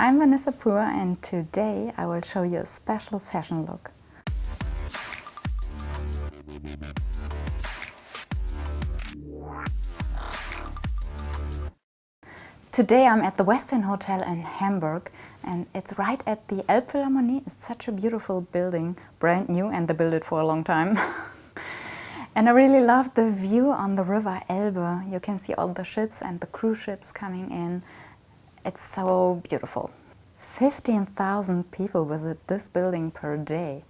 I'm Vanessa Pur and today I will show you a special fashion look. Today I'm at the Westin Hotel in Hamburg and it's right at the Elbphilharmonie. It's such a beautiful building, brand new, and they built it for a long time. And I really love the view on the river Elbe. You can see all the ships and the cruise ships coming in. It's so beautiful. 15,000 people visit this building per day.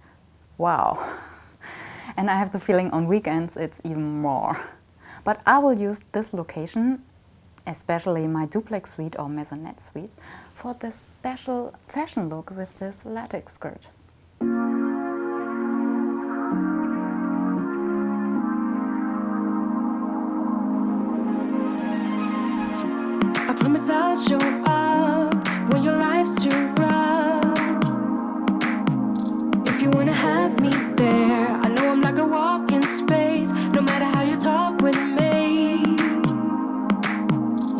Wow. And I have the feeling on weekends it's even more. But I will use this location, especially my duplex suite or maisonette suite, for this special fashion look with this latex skirt. I promise I'll show up when your life's too rough. If you wanna have me there, I know I'm like a walk in space. No matter how you talk with me,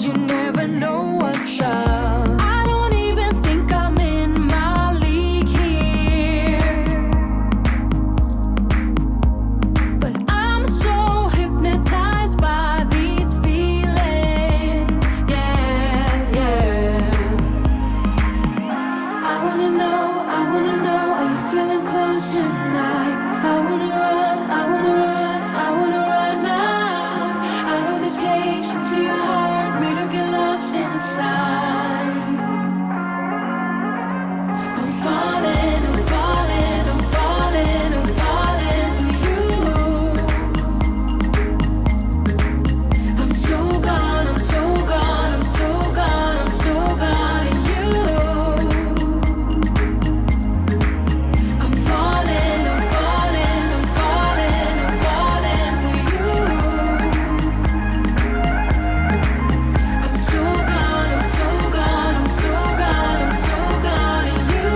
you never know what's up. I don't even think I'm in my league here, but I'm so hypnotized by these feelings. Yeah, yeah. I wanna know, are you feeling close tonight? I wanna run, I wanna run, I wanna run now. Out of this cage into your heart, made to get lost inside. I'm falling, I'm falling, I'm falling, I'm falling to you. I'm so gone, I'm so gone, I'm so gone, I'm so gone in you. I'm falling, I'm falling, I'm falling, I'm falling to you. I'm so gone, I'm so gone, I'm so gone, I'm so gone in you.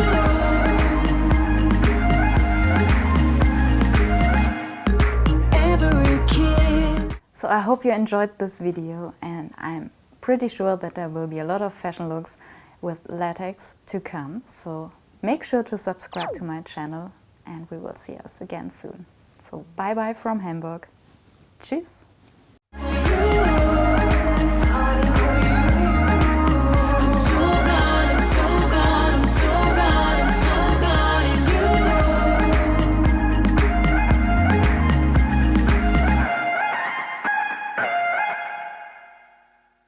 Every kiss. So I hope you enjoyed this video, and I'm pretty sure that there will be a lot of fashion looks with latex to come. So make sure to subscribe to my channel and we will see us again soon. So bye bye from Hamburg. Tschüss.